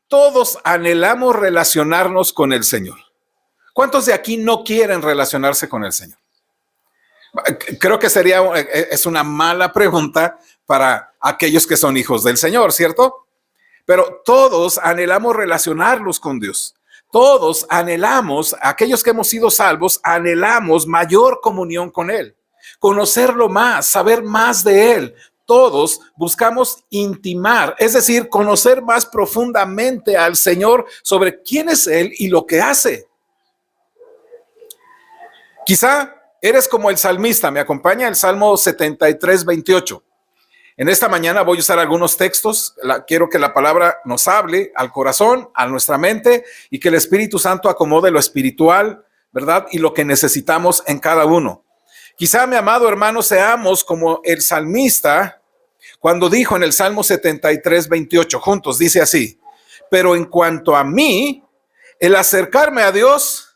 Todos anhelamos relacionarnos con el Señor. ¿Cuántos de aquí no quieren relacionarse con el Señor? Creo que es una mala pregunta para aquellos que son hijos del Señor, ¿cierto? Pero todos anhelamos relacionarnos con Dios. Todos anhelamos, aquellos que hemos sido salvos, anhelamos mayor comunión con Él, conocerlo más, saber más de Él. Todos buscamos intimar, es decir, conocer más profundamente al Señor sobre quién es Él y lo que hace. Quizá eres como el salmista. Me acompaña el Salmo 73, 28. En esta mañana voy a usar algunos textos. Quiero que la palabra nos hable al corazón, a nuestra mente, y que el Espíritu Santo acomode lo espiritual, ¿verdad? Y lo que necesitamos en cada uno. Quizá, mi amado hermano, seamos como el salmista cuando dijo en el Salmo 73, 28, juntos, dice así: pero en cuanto a mí, el acercarme a Dios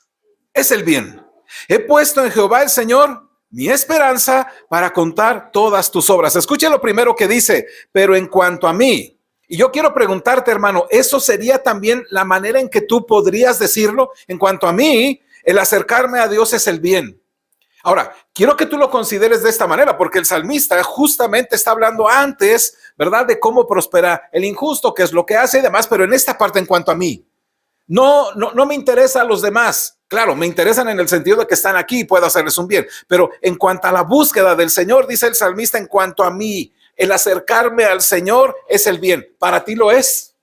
es el bien. He puesto en Jehová el Señor mi esperanza para contar todas tus obras. Escuche lo primero que dice: pero en cuanto a mí. Y yo quiero preguntarte, hermano, ¿eso sería también la manera en que tú podrías decirlo? En cuanto a mí, el acercarme a Dios es el bien. Ahora, quiero que tú lo consideres de esta manera, porque el salmista justamente está hablando antes, ¿verdad?, de cómo prospera el injusto, qué es lo que hace y demás, pero en esta parte, en cuanto a mí. No me interesa a los demás. Claro, me interesan en el sentido de que están aquí y puedo hacerles un bien. Pero en cuanto a la búsqueda del Señor, dice el salmista, en cuanto a mí, el acercarme al Señor es el bien. ¿Para ti lo es?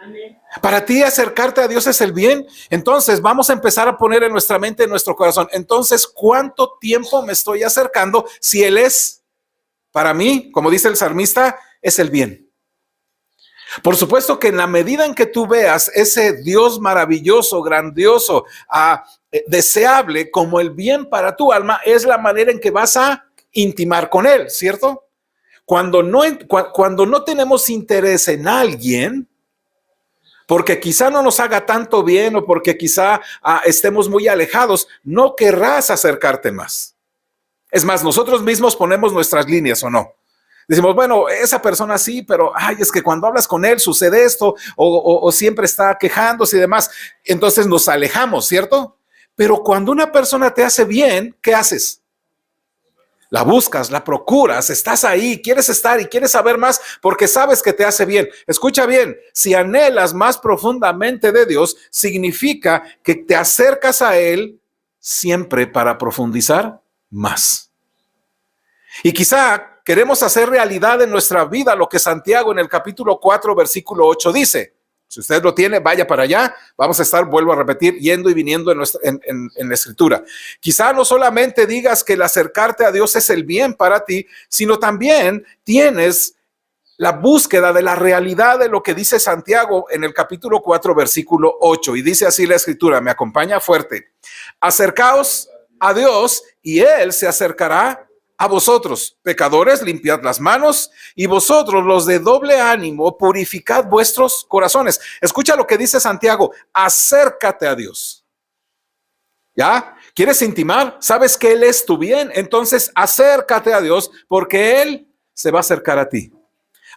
Amén. ¿Para ti acercarte a Dios es el bien? Entonces vamos a empezar a poner en nuestra mente, en nuestro corazón. Entonces, ¿cuánto tiempo me estoy acercando si Él es, para mí, como dice el salmista, es el bien? Por supuesto que en la medida en que tú veas ese Dios maravilloso, grandioso, deseable como el bien para tu alma, es la manera en que vas a intimar con Él, ¿cierto? Cuando no tenemos interés en alguien, porque quizá no nos haga tanto bien o porque quizá estemos muy alejados, no querrás acercarte más. Es más, nosotros mismos ponemos nuestras líneas, ¿o no? Decimos, bueno, esa persona sí, pero es que cuando hablas con él sucede esto o siempre está quejándose y demás. Entonces nos alejamos, ¿cierto? Pero cuando una persona te hace bien, ¿qué haces? La buscas, la procuras, estás ahí, quieres estar y quieres saber más porque sabes que te hace bien. Escucha bien, si anhelas más profundamente de Dios, significa que te acercas a Él siempre para profundizar más. Y quizá queremos hacer realidad en nuestra vida lo que Santiago en el capítulo 4, versículo 8 dice. Si usted lo tiene, vaya para allá. Vamos a estar, vuelvo a repetir, yendo y viniendo en la escritura. Quizá no solamente digas que el acercarte a Dios es el bien para ti, sino también tienes la búsqueda de la realidad de lo que dice Santiago en el capítulo 4, versículo 8. Y dice así la escritura, me acompaña fuerte. Acercaos a Dios y Él se acercará a vosotros, pecadores, limpiad las manos, y vosotros, los de doble ánimo, purificad vuestros corazones. Escucha lo que dice Santiago, acércate a Dios. ¿Ya? ¿Quieres intimar? ¿Sabes que Él es tu bien? Entonces acércate a Dios porque Él se va a acercar a ti.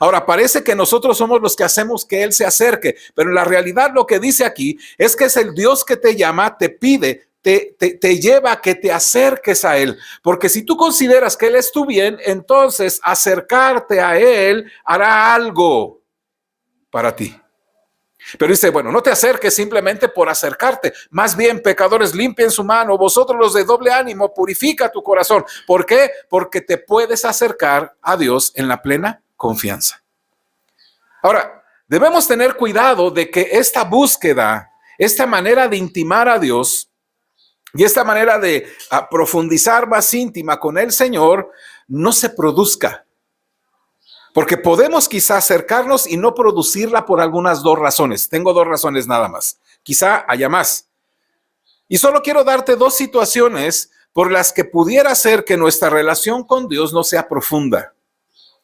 Ahora, parece que nosotros somos los que hacemos que Él se acerque, pero en la realidad lo que dice aquí es que es el Dios que te llama, te pide, te lleva a que te acerques a Él, porque si tú consideras que Él es tu bien, entonces acercarte a Él hará algo para ti. Pero dice, bueno, no te acerques simplemente por acercarte, más bien, pecadores, limpien su mano, vosotros los de doble ánimo, purifica tu corazón. ¿Por qué? Porque te puedes acercar a Dios en la plena confianza. Ahora, debemos tener cuidado de que esta búsqueda, esta manera de intimar a Dios, y esta manera de profundizar más íntima con el Señor no se produzca. Porque podemos quizá acercarnos y no producirla por algunas dos razones. Tengo dos razones nada más. Quizá haya más. Y solo quiero darte dos situaciones por las que pudiera ser que nuestra relación con Dios no sea profunda.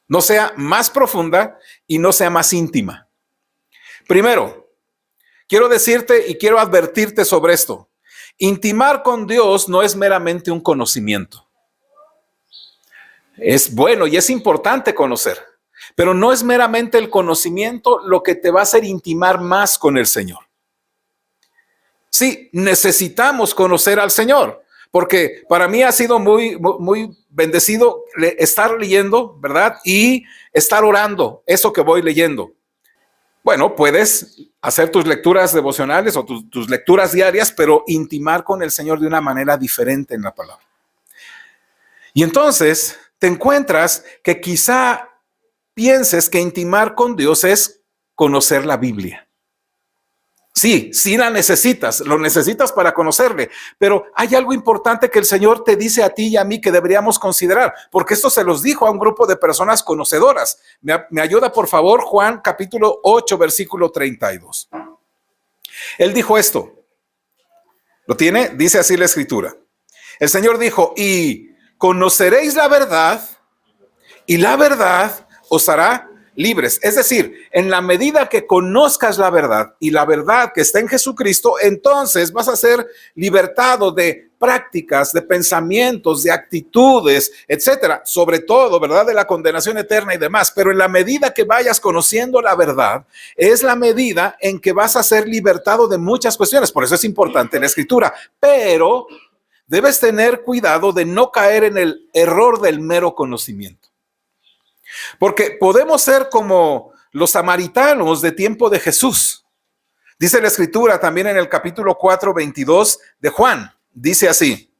No sea más profunda y no sea más íntima. Primero, quiero decirte y quiero advertirte sobre esto. Intimar con Dios no es meramente un conocimiento. Es bueno y es importante conocer, Pero no es meramente el conocimiento lo que te va a hacer intimar más con el Señor. Sí, necesitamos conocer al Señor, porque para mí ha sido muy bendecido estar leyendo, ¿verdad? Y estar orando eso que voy leyendo. Bueno, puedes hacer tus lecturas devocionales o tus lecturas diarias, pero intimar con el Señor de una manera diferente en la palabra. Y entonces te encuentras que quizá pienses que intimar con Dios es conocer la Biblia. Sí, sí la necesitas, lo necesitas para conocerle, pero hay algo importante que el Señor te dice a ti y a mí que deberíamos considerar, porque esto se los dijo a un grupo de personas conocedoras. Me ayuda, por favor, Juan capítulo 8, versículo 32. Él dijo esto, ¿lo tiene? Dice así la Escritura. El Señor dijo, y conoceréis la verdad, y la verdad os hará libres. Es decir, en la medida que conozcas la verdad y la verdad que está en Jesucristo, entonces vas a ser libertado de prácticas, de pensamientos, de actitudes, etcétera, sobre todo, ¿verdad?, de la condenación eterna y demás. Pero en la medida que vayas conociendo la verdad, es la medida en que vas a ser libertado de muchas cuestiones. Por eso es importante la Escritura, pero debes tener cuidado de no caer en el error del mero conocimiento. Porque podemos ser como los samaritanos de tiempo de Jesús. Dice la Escritura también en el capítulo 4, 22 de Juan. Dice así.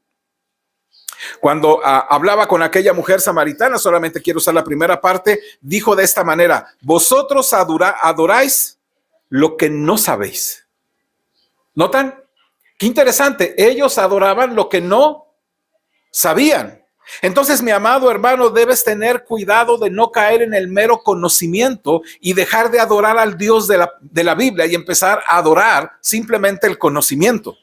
Cuando hablaba con aquella mujer samaritana, solamente quiero usar la primera parte, dijo de esta manera, vosotros adoráis lo que no sabéis. ¿Notan? Qué interesante, ellos adoraban lo que no sabían. Entonces, mi amado hermano, debes tener cuidado de no caer en el mero conocimiento y dejar de adorar al Dios de la Biblia y empezar a adorar simplemente el conocimiento.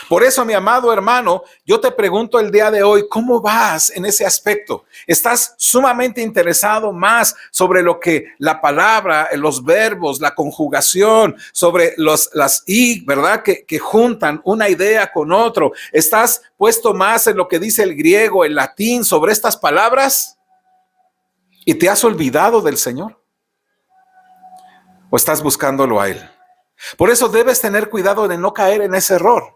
Por eso, mi amado hermano, yo te pregunto el día de hoy, ¿cómo vas en ese aspecto? ¿Estás sumamente interesado más sobre lo que la palabra, los verbos, la conjugación, sobre las i, ¿verdad? Que juntan una idea con otro. ¿Estás puesto más en lo que dice el griego, el latín, sobre estas palabras? ¿Y te has olvidado del Señor? ¿O estás buscándolo a Él? Por eso debes tener cuidado de no caer en ese error.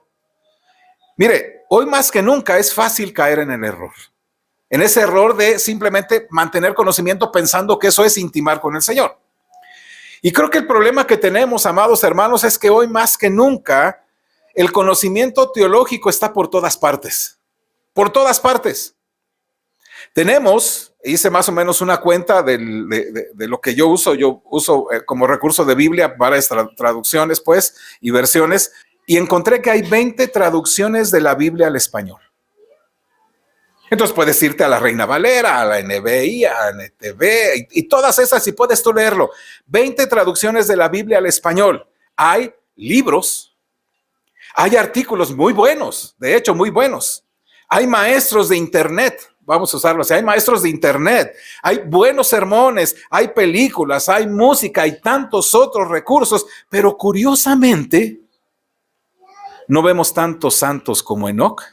Mire, hoy más que nunca es fácil caer en el error. En ese error de simplemente mantener conocimiento pensando que eso es intimar con el Señor. Y creo que el problema que tenemos, amados hermanos, es que hoy más que nunca el conocimiento teológico está por todas partes. Por todas partes. Hice más o menos una cuenta de lo que yo uso. Yo uso como recurso de Biblia varias traducciones, pues, y versiones. Y encontré que hay 20 traducciones de la Biblia al español. Entonces puedes irte a la Reina Valera, a la NBI, a NTV y todas esas, y puedes tú leerlo. 20 traducciones de la Biblia al español. Hay libros, hay artículos muy buenos, de hecho muy buenos. Hay maestros de internet, vamos a usarlos, hay maestros de internet, hay buenos sermones, hay películas, hay música, hay tantos otros recursos, pero curiosamente no vemos tantos santos como Enoc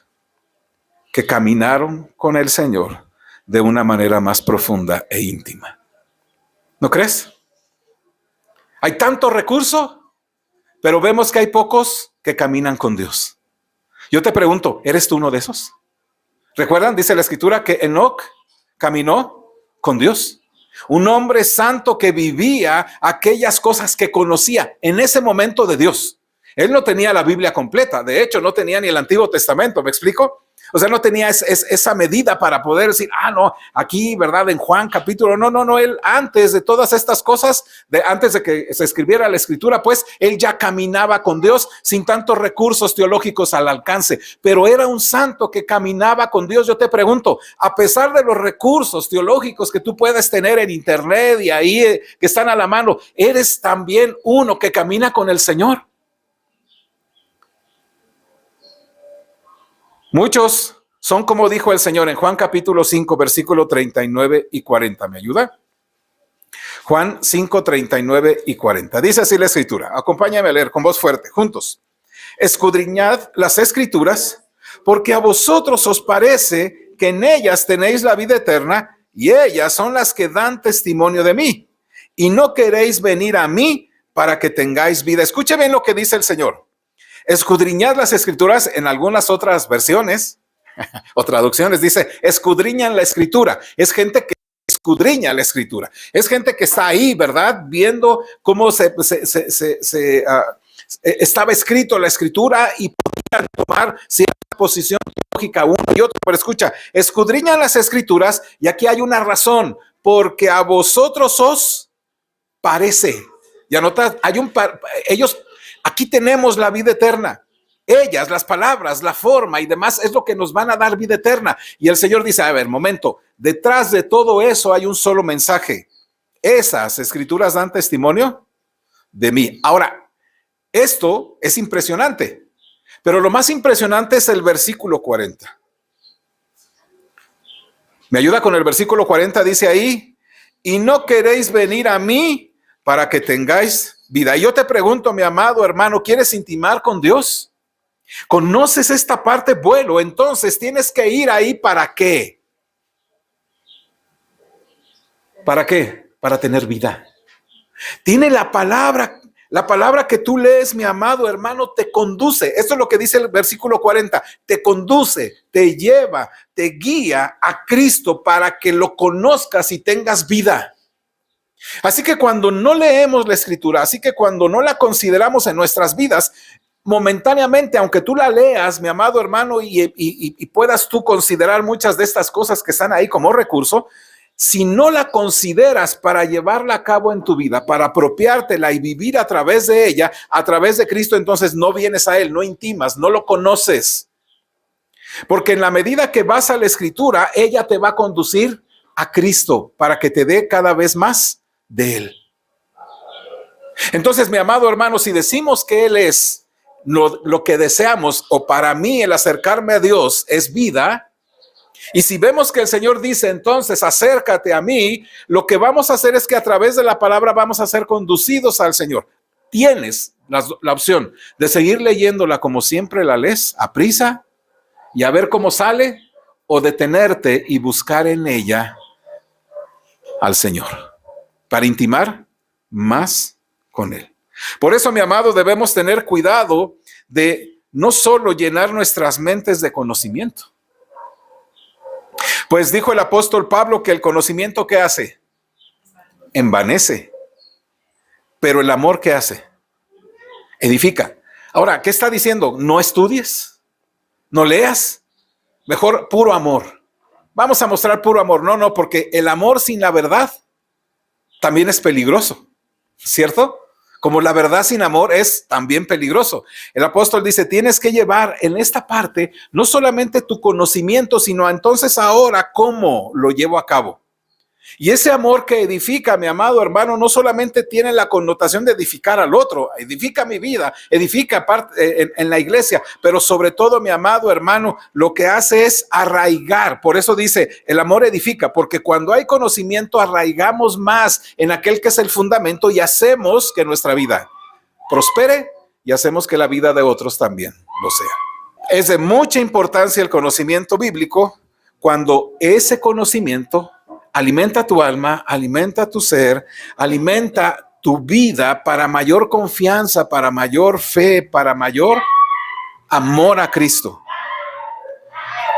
que caminaron con el Señor de una manera más profunda e íntima. ¿No crees? Hay tanto recurso, pero vemos que hay pocos que caminan con Dios. Yo te pregunto, ¿eres tú uno de esos? ¿Recuerdan? Dice la Escritura que Enoc caminó con Dios. Un hombre santo que vivía aquellas cosas que conocía en ese momento de Dios. Él no tenía la Biblia completa, de hecho no tenía ni el Antiguo Testamento, ¿me explico? O sea, no tenía esa medida para poder decir, no, aquí, ¿verdad? En Juan capítulo, no, él antes de todas estas cosas, antes de que se escribiera la Escritura, pues él ya caminaba con Dios sin tantos recursos teológicos al alcance, pero era un santo que caminaba con Dios. Yo te pregunto, a pesar de los recursos teológicos que tú puedes tener en internet y ahí que están a la mano, ¿eres también uno que camina con el Señor? Muchos son como dijo el Señor en Juan capítulo 5, versículo 39 y 40. ¿Me ayuda? Juan 5, 39 y 40. Dice así la Escritura. Acompáñame a leer con voz fuerte, juntos. Escudriñad las Escrituras, porque a vosotros os parece que en ellas tenéis la vida eterna, y ellas son las que dan testimonio de mí. Y no queréis venir a mí para que tengáis vida. Escuche bien lo que dice el Señor. Escudriñad las escrituras. En algunas otras versiones o traducciones dice, escudriñan la escritura. Es gente que escudriña la escritura. Es gente que está ahí, ¿verdad? Viendo cómo estaba escrito la escritura y podían tomar cierta posición lógica uno y otro. Pero escucha, escudriñan las escrituras y aquí hay una razón, porque a vosotros os parece. Ya notas, ellos, aquí tenemos la vida eterna. Ellas, las palabras, la forma y demás es lo que nos van a dar vida eterna. Y el Señor dice, a ver, momento, detrás de todo eso hay un solo mensaje. Esas escrituras dan testimonio de mí. Ahora, esto es impresionante, pero lo más impresionante es el versículo 40. ¿Me ayuda con el versículo 40? Dice ahí, y no queréis venir a mí para que tengáis vida. Y yo te pregunto, mi amado hermano, ¿quieres intimar con Dios? ¿Conoces esta parte? Bueno, entonces tienes que ir ahí. ¿Para qué? ¿Para qué? Para tener vida. Tiene la palabra que tú lees, mi amado hermano, te conduce. Esto es lo que dice el versículo 40. Te conduce, te lleva, te guía a Cristo para que lo conozcas y tengas vida. Así que cuando no leemos la escritura, así que cuando no la consideramos en nuestras vidas, momentáneamente, aunque tú la leas, mi amado hermano, y puedas tú considerar muchas de estas cosas que están ahí como recurso, si no la consideras para llevarla a cabo en tu vida, para apropiártela y vivir a través de ella, a través de Cristo, entonces no vienes a Él, no intimas, no lo conoces. Porque en la medida que vas a la escritura, ella te va a conducir a Cristo para que te dé cada vez más de Él. Entonces, mi amado hermano, si decimos que Él es lo que deseamos, o para mí el acercarme a Dios es vida, y si vemos que el Señor dice entonces acércate a mí, lo que vamos a hacer es que a través de la palabra vamos a ser conducidos al Señor. Tienes la opción de seguir leyéndola como siempre la lees, a prisa y a ver cómo sale, o detenerte y buscar en ella al Señor para intimar más con Él. Por eso, mi amado, debemos tener cuidado de no solo llenar nuestras mentes de conocimiento. Pues dijo el apóstol Pablo que el conocimiento, ¿qué hace? Envanece. Pero el amor, ¿qué hace? Edifica. Ahora, ¿qué está diciendo? No estudies, no leas, mejor puro amor. Vamos a mostrar puro amor. No, porque el amor sin la verdad también es peligroso, ¿cierto? Como la verdad sin amor es también peligroso. El apóstol dice, tienes que llevar en esta parte no solamente tu conocimiento, sino entonces ahora cómo lo llevo a cabo. Y ese amor que edifica, mi amado hermano, no solamente tiene la connotación de edificar al otro, edifica mi vida, edifica en la iglesia, pero sobre todo, mi amado hermano, lo que hace es arraigar. Por eso dice, el amor edifica, porque cuando hay conocimiento arraigamos más en aquel que es el fundamento y hacemos que nuestra vida prospere y hacemos que la vida de otros también lo sea. Es de mucha importancia el conocimiento bíblico cuando ese conocimiento alimenta tu alma, alimenta tu ser, alimenta tu vida para mayor confianza, para mayor fe, para mayor amor a Cristo.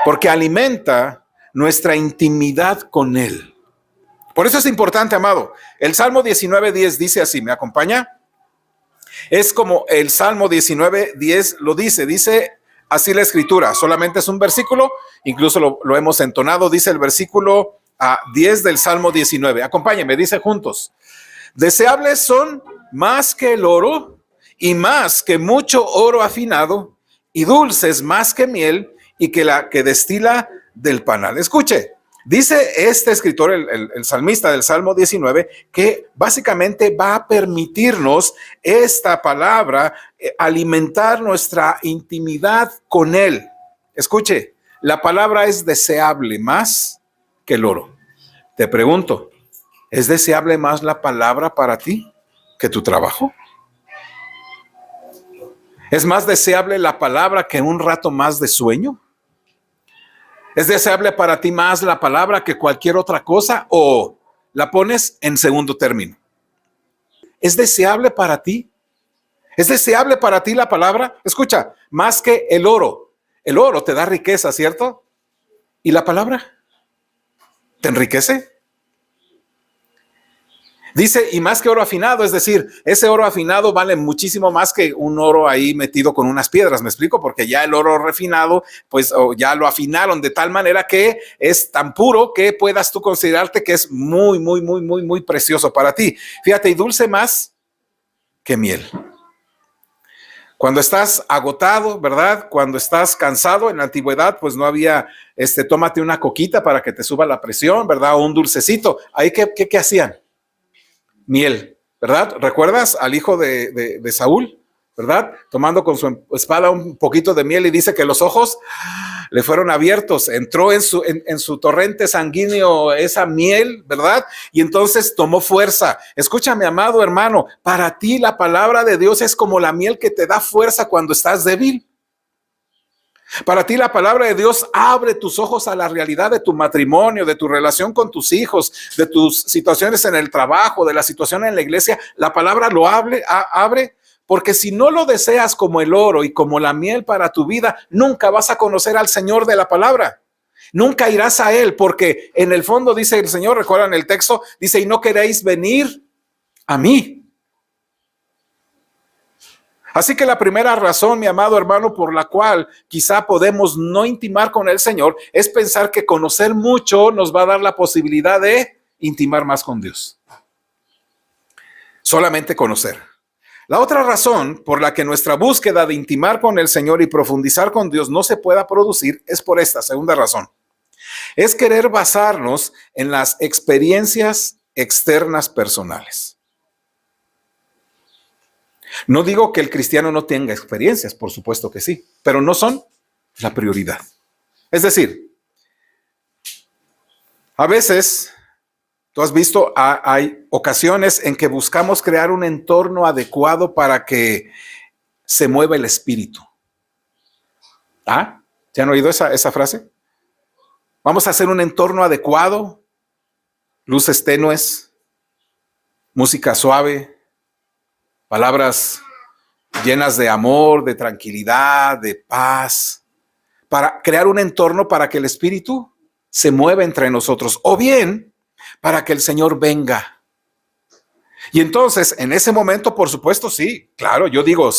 Porque alimenta nuestra intimidad con Él. Por eso es importante, amado. El Salmo 19:10 dice así, ¿me acompaña? Es como el Salmo 19:10 lo dice así la escritura. Solamente es un versículo, incluso lo hemos entonado, dice el versículo 10 del Salmo 19. Acompáñenme, dice juntos. Deseables son más que el oro y más que mucho oro afinado y dulces más que miel y que la que destila del panal. Escuche, dice este escritor, el salmista del Salmo 19, que básicamente va a permitirnos esta palabra alimentar nuestra intimidad con Él. Escuche, la palabra es deseable más que el oro. Te pregunto, ¿es deseable más la palabra para ti que tu trabajo? ¿Es más deseable la palabra que un rato más de sueño? ¿Es deseable para ti más la palabra que cualquier otra cosa o la pones en segundo término? ¿Es deseable para ti? ¿Es deseable para ti la palabra? Escucha, más que el oro. El oro te da riqueza, ¿cierto? ¿Y la palabra te enriquece? Dice, y más que oro afinado, es decir, ese oro afinado vale muchísimo más que un oro ahí metido con unas piedras, ¿me explico? Porque ya el oro refinado, pues ya lo afinaron de tal manera que es tan puro que puedas tú considerarte que es muy, muy, muy, muy, muy precioso para ti. Fíjate, y dulce más que miel. Cuando estás agotado, ¿verdad? Cuando estás cansado, en la antigüedad, pues no había, tómate una coquita para que te suba la presión, ¿verdad? O un dulcecito. Ahí, ¿qué hacían? Miel, ¿verdad? ¿Recuerdas al hijo de Saúl, ¿verdad? Tomando con su espada un poquito de miel y dice que los ojos le fueron abiertos, entró en su torrente sanguíneo esa miel, ¿verdad? Y entonces tomó fuerza. Escúchame, amado hermano, para ti la palabra de Dios es como la miel que te da fuerza cuando estás débil. Para ti la palabra de Dios abre tus ojos a la realidad de tu matrimonio, de tu relación con tus hijos, de tus situaciones en el trabajo, de la situación en la iglesia. La palabra lo abre, porque si no lo deseas como el oro y como la miel para tu vida, nunca vas a conocer al Señor de la palabra. Nunca irás a Él, porque en el fondo dice el Señor, recuerdan el texto, dice, y no queréis venir a mí. Así que la primera razón, mi amado hermano, por la cual quizá podemos no intimar con el Señor es pensar que conocer mucho nos va a dar la posibilidad de intimar más con Dios. Solamente conocer. La otra razón por la que nuestra búsqueda de intimar con el Señor y profundizar con Dios no se pueda producir es por esta segunda razón. Es querer basarnos en las experiencias externas personales. No digo que el cristiano no tenga experiencias, por supuesto que sí, pero no son la prioridad. Es decir, a veces, tú has visto, hay ocasiones en que buscamos crear un entorno adecuado para que se mueva el espíritu. ¿Ah? ¿Se han oído esa frase? Vamos a hacer un entorno adecuado, luces tenues, música suave, palabras llenas de amor, de tranquilidad, de paz, para crear un entorno para que el Espíritu se mueva entre nosotros, o bien para que el Señor venga. Y entonces, en ese momento, por supuesto, sí, claro, yo digo,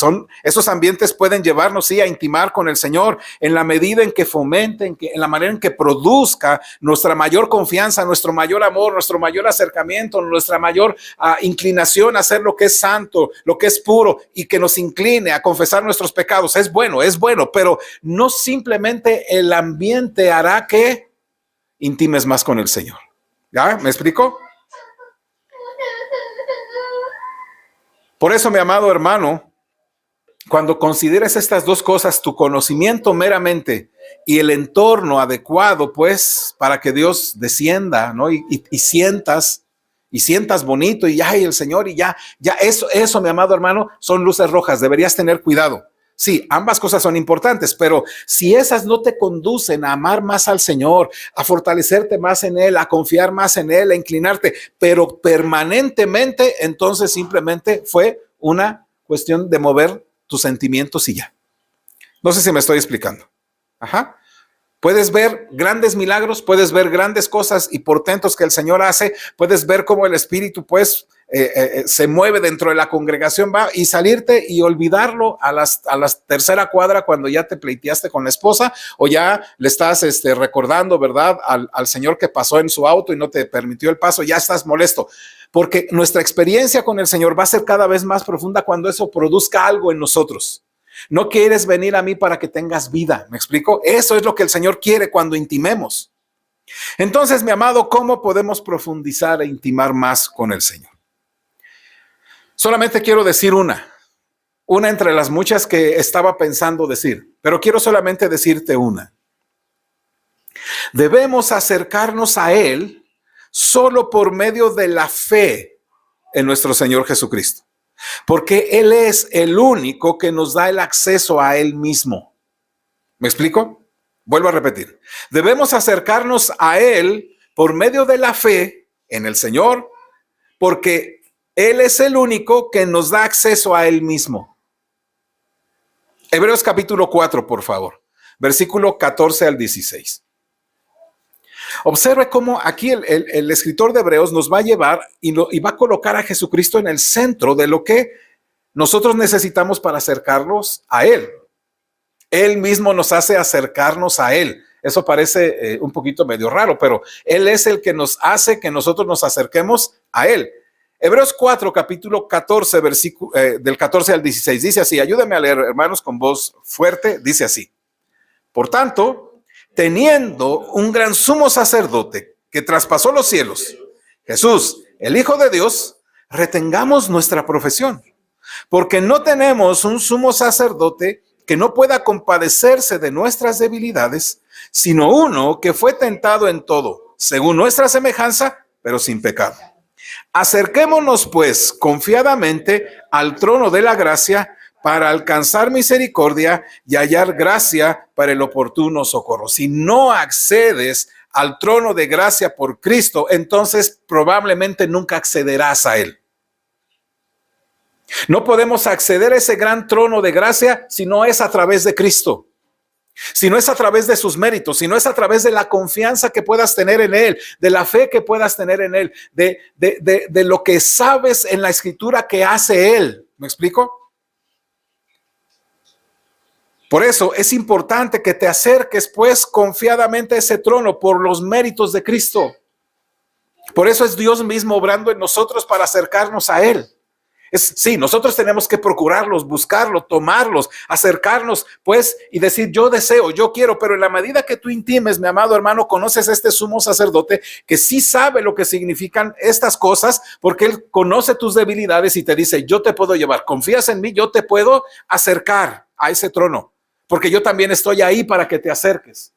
esos ambientes pueden llevarnos, sí, a intimar con el Señor en la medida en que fomenten, en la manera en que produzca nuestra mayor confianza, nuestro mayor amor, nuestro mayor acercamiento, nuestra mayor inclinación a hacer lo que es santo, lo que es puro y que nos incline a confesar nuestros pecados. Es bueno, pero no simplemente el ambiente hará que intimes más con el Señor. ¿Ya? ¿Me explico? Por eso, mi amado hermano, cuando consideres estas dos cosas, tu conocimiento meramente y el entorno adecuado, pues, para que Dios descienda, ¿no? Y sientas bonito y ya, y el Señor, y ya, eso, mi amado hermano, son luces rojas, deberías tener cuidado. Sí, ambas cosas son importantes, pero si esas no te conducen a amar más al Señor, a fortalecerte más en Él, a confiar más en Él, a inclinarte, pero permanentemente, entonces simplemente fue una cuestión de mover tus sentimientos y ya. No sé si me estoy explicando. Ajá. Puedes ver grandes milagros, puedes ver grandes cosas y portentos que el Señor hace, puedes ver cómo el Espíritu, pues, se mueve dentro de la congregación, va, y salirte y olvidarlo a la tercera cuadra cuando ya te pleiteaste con la esposa o ya le estás recordando, ¿verdad? Al Señor que pasó en su auto y no te permitió el paso, ya estás molesto. Porque nuestra experiencia con el Señor va a ser cada vez más profunda cuando eso produzca algo en nosotros. No quieres venir a mí para que tengas vida, ¿me explico? Eso es lo que el Señor quiere cuando intimemos. Entonces, mi amado, ¿cómo podemos profundizar e intimar más con el Señor? Solamente quiero decir una entre las muchas que estaba pensando decir, pero quiero solamente decirte una. Debemos acercarnos a Él solo por medio de la fe en nuestro Señor Jesucristo, porque Él es el único que nos da el acceso a Él mismo. ¿Me explico? Vuelvo a repetir. Debemos acercarnos a Él por medio de la fe en el Señor, porque Él es el único que nos da acceso a Él mismo. Hebreos capítulo 4, por favor. Versículo 14 al 16. Observe cómo aquí el escritor de Hebreos nos va a llevar y va a colocar a Jesucristo en el centro de lo que nosotros necesitamos para acercarnos a Él. Él mismo nos hace acercarnos a Él. Eso parece un poquito medio raro, pero Él es el que nos hace que nosotros nos acerquemos a Él. Hebreos 4, capítulo 14, versículo, del 14 al 16, dice así, ayúdenme a leer, hermanos, con voz fuerte, dice así. Por tanto, teniendo un gran sumo sacerdote que traspasó los cielos, Jesús, el Hijo de Dios, retengamos nuestra profesión, porque no tenemos un sumo sacerdote que no pueda compadecerse de nuestras debilidades, sino uno que fue tentado en todo, según nuestra semejanza, pero sin pecado. Acerquémonos pues confiadamente al trono de la gracia para alcanzar misericordia y hallar gracia para el oportuno socorro. Si no accedes al trono de gracia por Cristo, entonces probablemente nunca accederás a Él. No podemos acceder a ese gran trono de gracia si no es a través de Cristo, si no es a través de sus méritos, si no es a través de la confianza que puedas tener en Él, de la fe que puedas tener en Él, de lo que sabes en la Escritura que hace Él. ¿Me explico? Por eso es importante que te acerques pues confiadamente a ese trono por los méritos de Cristo. Por eso es Dios mismo obrando en nosotros para acercarnos a Él. Sí, nosotros tenemos que procurarlos, buscarlos, tomarlos, acercarnos, pues, y decir, yo deseo, yo quiero, pero en la medida que tú intimes, mi amado hermano, conoces a este sumo sacerdote que sí sabe lo que significan estas cosas, porque él conoce tus debilidades y te dice, yo te puedo llevar, confías en mí, yo te puedo acercar a ese trono, porque yo también estoy ahí para que te acerques.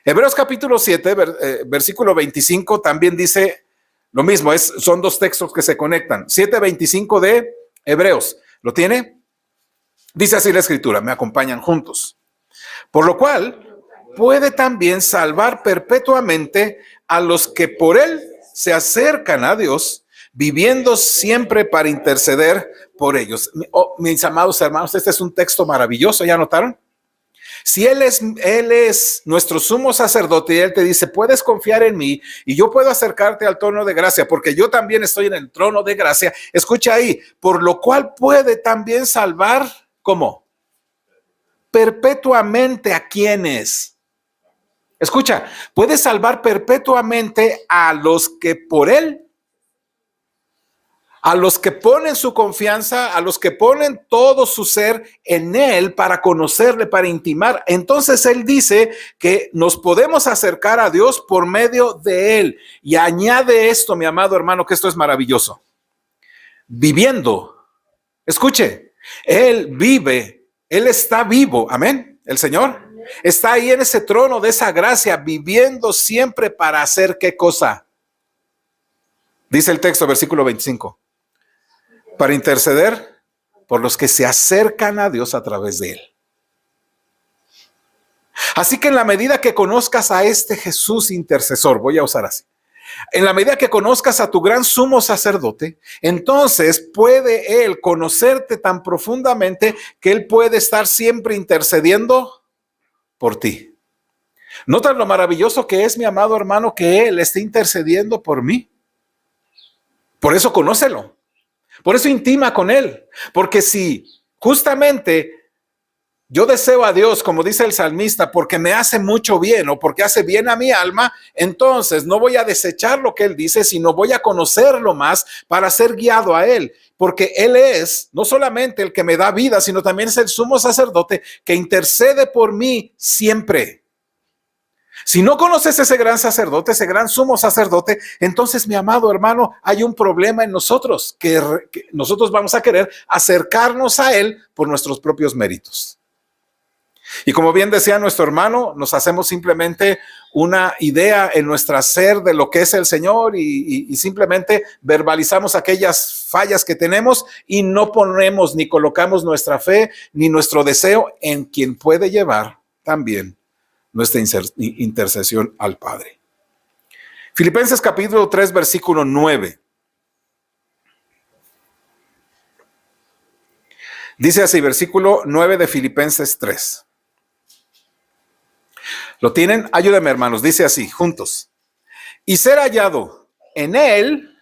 Hebreos capítulo 7, versículo 25 también dice lo mismo, son dos textos que se conectan. 7:25 de Hebreos. ¿Lo tiene? Dice así la escritura, me acompañan juntos. Por lo cual, puede también salvar perpetuamente a los que por Él se acercan a Dios, viviendo siempre para interceder por ellos. Mis amados hermanos, este es un texto maravilloso, ¿ya notaron? Si él es nuestro sumo sacerdote y Él te dice, puedes confiar en mí y yo puedo acercarte al trono de gracia porque yo también estoy en el trono de gracia. Escucha ahí, por lo cual puede también salvar, ¿cómo? Perpetuamente a quienes. Escucha, puede salvar perpetuamente a los que por Él, a los que ponen su confianza, a los que ponen todo su ser en Él para conocerle, para intimar. Entonces Él dice que nos podemos acercar a Dios por medio de Él. Y añade esto, mi amado hermano, que esto es maravilloso. Viviendo. Escuche, Él vive, Él está vivo. Amén. El Señor está ahí en ese trono de esa gracia, viviendo siempre para hacer ¿qué cosa? Dice el texto, versículo 25. Para interceder por los que se acercan a Dios a través de Él. Así que en la medida que conozcas a este Jesús intercesor, voy a usar así, en la medida que conozcas a tu gran sumo sacerdote, entonces puede Él conocerte tan profundamente que Él puede estar siempre intercediendo por ti. ¿Notas lo maravilloso que es, mi amado hermano, que Él esté intercediendo por mí? Por eso conócelo. Por eso intima con Él, porque si justamente yo deseo a Dios, como dice el salmista, porque me hace mucho bien o porque hace bien a mi alma, entonces no voy a desechar lo que Él dice, sino voy a conocerlo más para ser guiado a Él, porque Él es no solamente el que me da vida, sino también es el sumo sacerdote que intercede por mí siempre. Si no conoces ese gran sacerdote, ese gran sumo sacerdote, entonces, mi amado hermano, hay un problema en nosotros, que nosotros vamos a querer acercarnos a Él por nuestros propios méritos. Y como bien decía nuestro hermano, nos hacemos simplemente una idea en nuestro ser de lo que es el Señor y simplemente verbalizamos aquellas fallas que tenemos y no ponemos ni colocamos nuestra fe ni nuestro deseo en quien puede llevar también nuestra intercesión al Padre. Filipenses capítulo 3, versículo 9. Dice así, versículo 9 de Filipenses 3. ¿Lo tienen? Ayúdenme, hermanos. Dice así, juntos. Y ser hallado en él.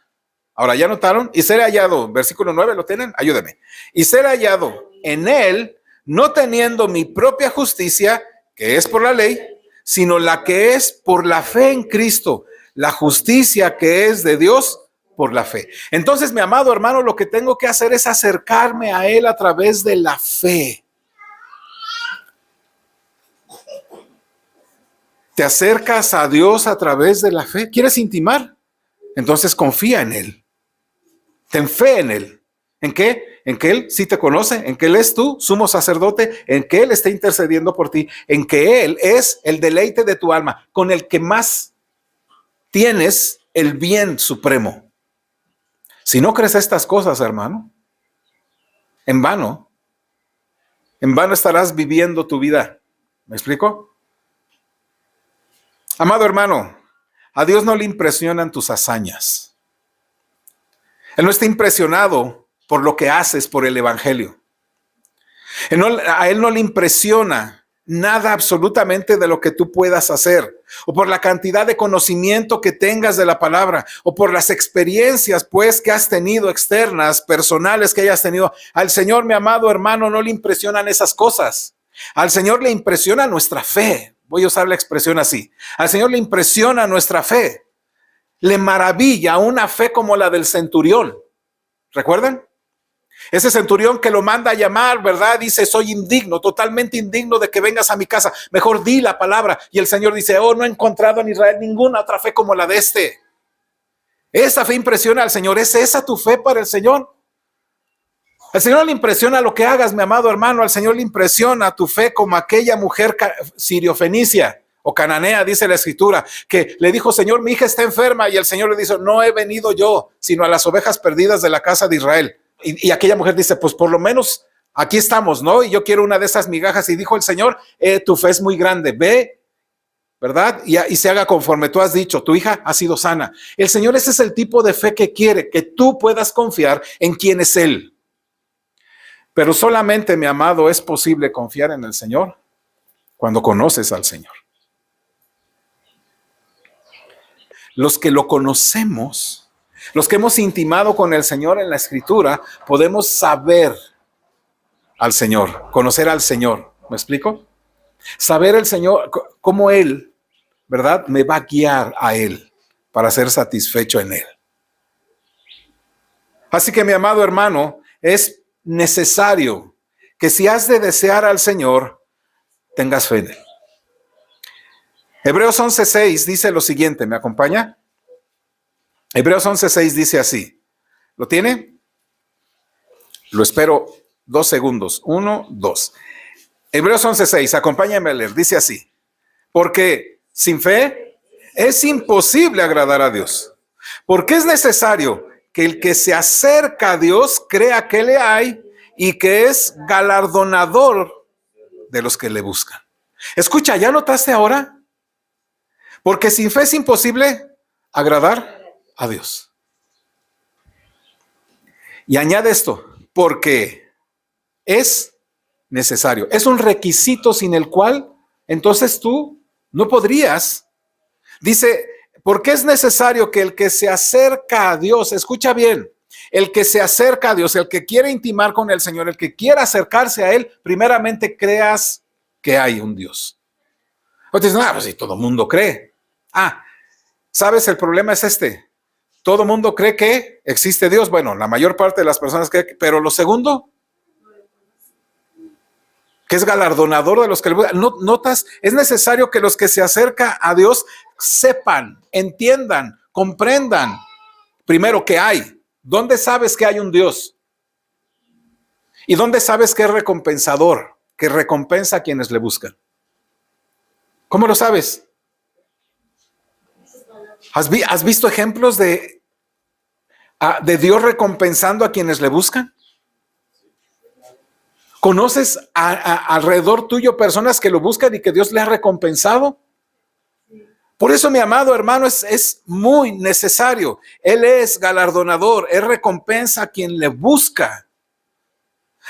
Ahora, ¿ya notaron? Y ser hallado, versículo 9, ¿lo tienen? Ayúdenme. Y ser hallado en él, no teniendo mi propia justicia, que es por la ley, sino la que es por la fe en Cristo, la justicia que es de Dios por la fe. Entonces, mi amado hermano, lo que tengo que hacer es acercarme a él a través de la fe. ¿Te acercas a Dios a través de la fe? ¿Quieres intimar? Entonces confía en él. Ten fe en él. ¿En qué? En que él sí te conoce, en que él es tu sumo sacerdote, en que él está intercediendo por ti, en que él es el deleite de tu alma, con el que más tienes el bien supremo. Si no crees estas cosas, hermano, en vano estarás viviendo tu vida. ¿Me explico? Amado hermano, a Dios no le impresionan tus hazañas. Él no está impresionado por lo que haces por el evangelio. A él no le impresiona nada absolutamente de lo que tú puedas hacer, o por la cantidad de conocimiento que tengas de la palabra, o por las experiencias pues que has tenido externas, personales que hayas tenido. Al Señor, mi amado hermano, no le impresionan esas cosas. Al Señor le impresiona nuestra fe. Voy a usar la expresión así. Al Señor le impresiona nuestra fe. Le maravilla una fe como la del centurión. ¿Recuerdan? Ese centurión que lo manda a llamar, ¿verdad? Dice, soy indigno, totalmente indigno de que vengas a mi casa. Mejor di la palabra. Y el Señor dice, oh, no he encontrado en Israel ninguna otra fe como la de este. Esa fe impresiona al Señor. ¿Es esa tu fe para el Señor? Al Señor le impresiona lo que hagas, mi amado hermano. Al Señor le impresiona tu fe como aquella mujer siriofenicia o cananea, dice la Escritura, que le dijo, Señor, mi hija está enferma. Y el Señor le dijo, no he venido yo, sino a las ovejas perdidas de la casa de Israel. Y aquella mujer dice, pues por lo menos aquí estamos, ¿no? Y yo quiero una de esas migajas. Y dijo el Señor, tu fe es muy grande, ve, ¿verdad? Y se haga conforme tú has dicho, tu hija ha sido sana. El Señor, ese es el tipo de fe que quiere, que tú puedas confiar en quién es Él. Pero solamente, mi amado, es posible confiar en el Señor cuando conoces al Señor. Los que lo conocemos, los que hemos intimado con el Señor en la Escritura, podemos saber al Señor, conocer al Señor. ¿Me explico? Saber el Señor, cómo Él, ¿verdad? Me va a guiar a Él para ser satisfecho en Él. Así que, mi amado hermano, es necesario que si has de desear al Señor, tengas fe en Él. Hebreos 11:6 dice lo siguiente, ¿me acompaña? Hebreos 11:6 dice así. ¿Lo tiene? Lo espero 2 segundos. 1, 2. Hebreos 11:6, acompáñame a leer. Dice así. Porque sin fe es imposible agradar a Dios. Porque es necesario que el que se acerca a Dios crea que le hay y que es galardonador de los que le buscan. Escucha, ¿ya notaste ahora? Porque sin fe es imposible agradar a Dios. Y añade esto, porque es necesario. Es un requisito sin el cual entonces tú no podrías. Dice, porque es necesario que el que se acerca a Dios, escucha bien, el que se acerca a Dios, el que quiere intimar con el Señor, el que quiera acercarse a Él, primeramente creas que hay un Dios. Entonces, no, pues si todo el mundo cree. ¿Sabes? El problema es este. Todo el mundo cree que existe Dios. Bueno, la mayor parte de las personas creen, pero lo segundo, que es galardonador de los que le buscan. Notas, es necesario que los que se acercan a Dios sepan, entiendan, comprendan, primero, que hay. ¿Dónde sabes que hay un Dios? ¿Y dónde sabes que es recompensador, que recompensa a quienes le buscan? ¿Cómo lo sabes? ¿Has visto ejemplos de Dios recompensando a quienes le buscan? ¿Conoces alrededor tuyo personas que lo buscan y que Dios le ha recompensado? Por eso, mi amado hermano, es muy necesario. Él es galardonador, Él recompensa a quien le busca.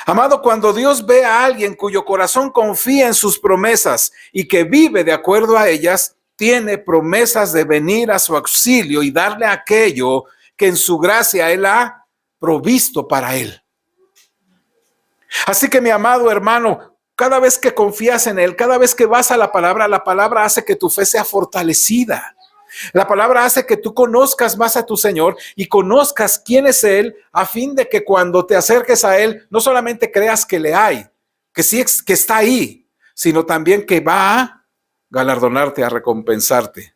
Amado, cuando Dios ve a alguien cuyo corazón confía en sus promesas y que vive de acuerdo a ellas, tiene promesas de venir a su auxilio y darle aquello que en su gracia Él ha provisto para él. Así que, mi amado hermano, cada vez que confías en Él, cada vez que vas a la palabra hace que tu fe sea fortalecida. La palabra hace que tú conozcas más a tu Señor y conozcas quién es Él, a fin de que cuando te acerques a Él, no solamente creas que le hay, que sí que está ahí, sino también que va a galardonarte, a recompensarte.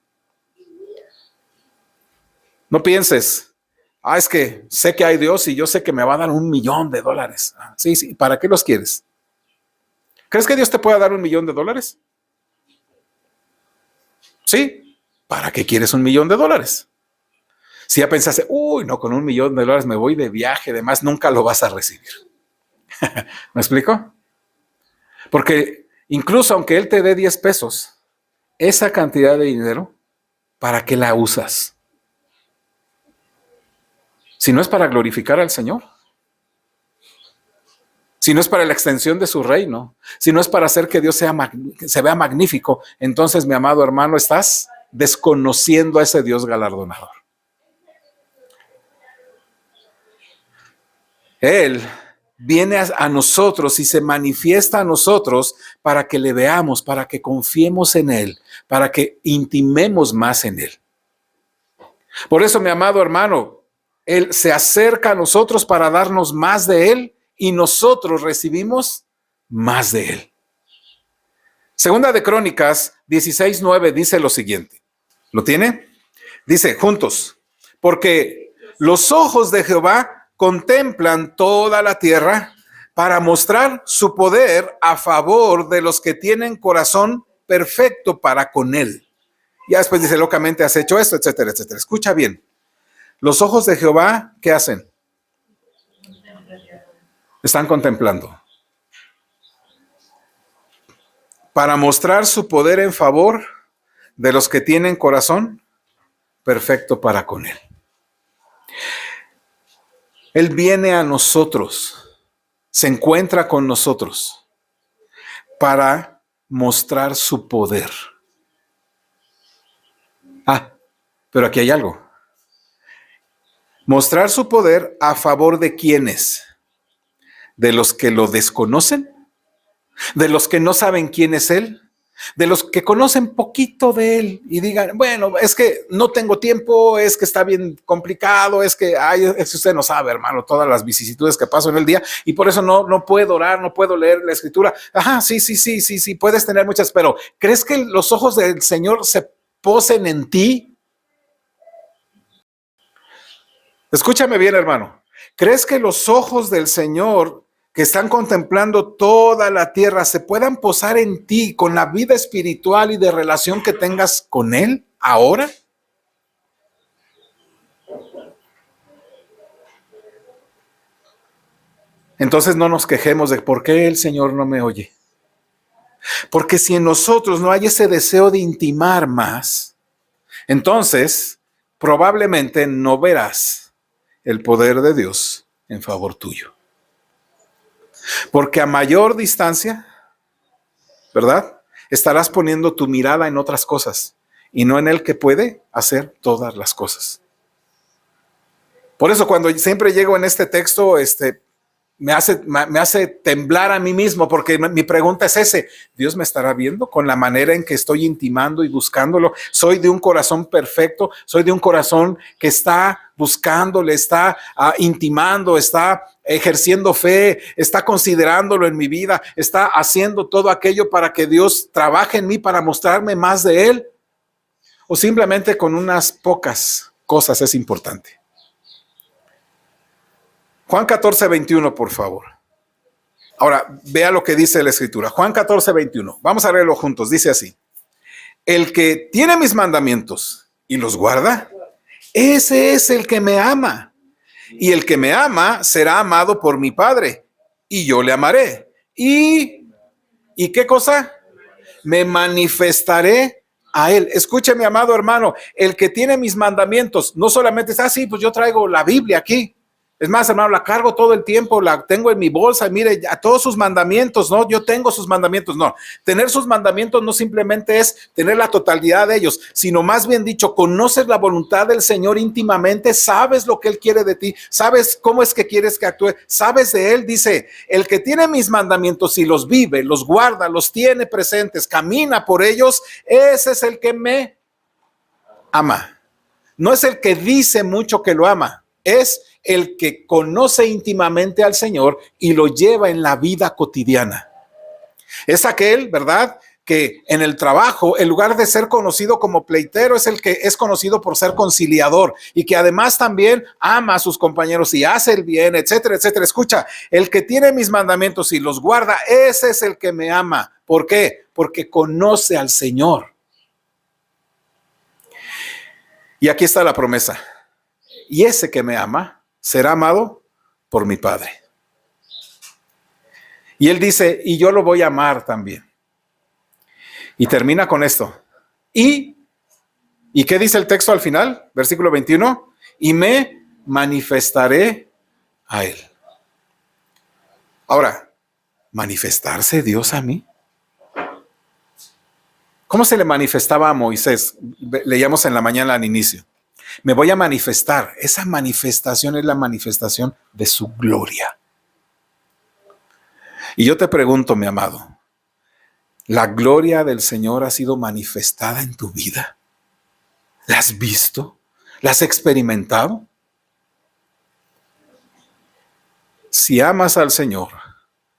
No pienses, es que sé que hay Dios y yo sé que me va a dar $1,000,000. Sí, ¿para qué los quieres? ¿Crees que Dios te pueda dar $1,000,000? Sí. ¿Para qué quieres $1,000,000? Si ya pensaste, no, con $1,000,000 me voy de viaje, además nunca lo vas a recibir. ¿Me explico? Porque incluso aunque Él te dé 10 pesos, esa cantidad de dinero, ¿para qué la usas? Si no es para glorificar al Señor, si no es para la extensión de su reino, si no es para hacer que Dios se vea magnífico, entonces, mi amado hermano, estás desconociendo a ese Dios galardonador. Él viene a nosotros y se manifiesta a nosotros para que le veamos, para que confiemos en Él, para que intimemos más en Él. Por eso, mi amado hermano, Él se acerca a nosotros para darnos más de Él y nosotros recibimos más de Él. Segunda de Crónicas 16:9 dice lo siguiente. ¿Lo tiene? Dice juntos, porque los ojos de Jehová contemplan toda la tierra para mostrar su poder a favor de los que tienen corazón perfecto para con Él. Ya después dice, locamente has hecho esto, etcétera, etcétera. Escucha bien. Los ojos de Jehová, ¿qué hacen? Están contemplando. Para mostrar su poder en favor de los que tienen corazón perfecto para con Él. Él viene a nosotros, se encuentra con nosotros para mostrar su poder. Pero aquí hay algo. Mostrar su poder a favor de ¿quiénes? ¿De los que lo desconocen? ¿De los que no saben quién es Él? ¿De los que conocen poquito de Él y digan, bueno, es que no tengo tiempo, es que está bien complicado, es que usted no sabe, hermano, todas las vicisitudes que paso en el día y por eso no puedo orar, no puedo leer la escritura? Sí, puedes tener muchas, pero ¿crees que los ojos del Señor se posen en ti? Escúchame bien, hermano. ¿Crees que los ojos del Señor que están contemplando toda la tierra se puedan posar en ti con la vida espiritual y de relación que tengas con Él ahora? Entonces no nos quejemos de por qué el Señor no me oye. Porque si en nosotros no hay ese deseo de intimar más, entonces probablemente no verás el poder de Dios en favor tuyo. Porque a mayor distancia, ¿verdad? Estarás poniendo tu mirada en otras cosas y no en el que puede hacer todas las cosas. Por eso cuando siempre llego en este texto, me hace temblar a mí mismo, porque mi pregunta es ese: ¿Dios me estará viendo con la manera en que estoy intimando y buscándolo? ¿Soy de un corazón perfecto? ¿Soy de un corazón que está buscándole, está intimando, está ejerciendo fe, está considerándolo en mi vida, está haciendo todo aquello para que Dios trabaje en mí para mostrarme más de Él? ¿O simplemente con unas pocas cosas es importante? Juan 14:21, por favor. Ahora, vea lo que dice la Escritura. Juan 14:21. Vamos a leerlo juntos. Dice así: el que tiene mis mandamientos y los guarda, ese es el que me ama. Y el que me ama será amado por mi Padre. Y yo le amaré ¿Y qué cosa? Me manifestaré a él. Escuche, mi amado hermano, el que tiene mis mandamientos, no solamente es sí, pues yo traigo la Biblia aquí. Es más, hermano, la cargo todo el tiempo, la tengo en mi bolsa, mire, a todos sus mandamientos, ¿no? Yo tengo sus mandamientos, no. Tener sus mandamientos no simplemente es tener la totalidad de ellos, sino más bien dicho, conoces la voluntad del Señor íntimamente, sabes lo que Él quiere de ti, sabes cómo es que quieres que actúe, sabes de Él, dice, el que tiene mis mandamientos y los vive, los guarda, los tiene presentes, camina por ellos, ese es el que me ama. No es el que dice mucho que lo ama, es el que conoce íntimamente al Señor y lo lleva en la vida cotidiana. Es aquel, ¿verdad?, que en el trabajo, en lugar de ser conocido como pleitero, es el que es conocido por ser conciliador y que además también ama a sus compañeros y hace el bien, etcétera, etcétera. Escucha, el que tiene mis mandamientos y los guarda, ese es el que me ama. ¿Por qué? Porque conoce al Señor. Y aquí está la promesa. Y ese que me ama será amado por mi Padre. Y él dice, y yo lo voy a amar también. Y termina con esto. ¿Y qué dice el texto al final? Versículo 21. Y me manifestaré a él. Ahora, ¿manifestarse Dios a mí? ¿Cómo se le manifestaba a Moisés? Leíamos en la mañana al inicio. Me voy a manifestar. Esa manifestación es la manifestación de su gloria. Y yo te pregunto, mi amado, ¿la gloria del Señor ha sido manifestada en tu vida? ¿La has visto? ¿La has experimentado? Si amas al Señor,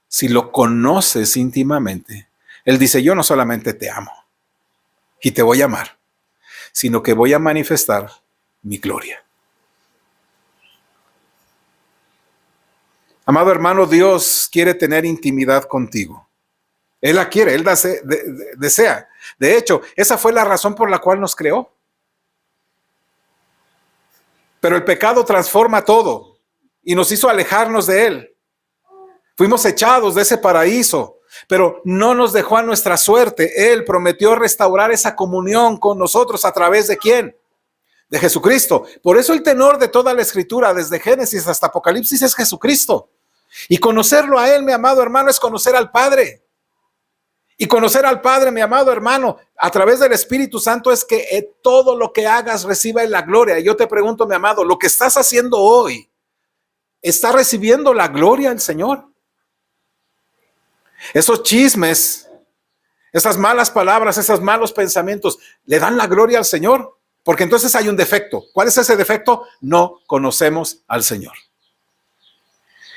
si lo conoces íntimamente, Él dice, yo no solamente te amo y te voy a amar, sino que voy a manifestar mi gloria. Amado hermano, Dios quiere tener intimidad contigo. Él la quiere, Él desea. De hecho, esa fue la razón por la cual nos creó. Pero el pecado transforma todo y nos hizo alejarnos de Él. Fuimos echados de ese paraíso, pero no nos dejó a nuestra suerte. Él prometió restaurar esa comunión con nosotros a través de ¿quién? De Jesucristo. Por eso el tenor de toda la escritura, desde Génesis hasta Apocalipsis, es Jesucristo. Y conocerlo a Él, mi amado hermano, es conocer al Padre. Y conocer al Padre, mi amado hermano, a través del Espíritu Santo es que todo lo que hagas reciba en la gloria. Y yo te pregunto, mi amado, lo que estás haciendo hoy, ¿está recibiendo la gloria del Señor? Esos chismes, esas malas palabras, esos malos pensamientos, ¿le dan la gloria al Señor? Porque entonces hay un defecto. ¿Cuál es ese defecto? No conocemos al Señor.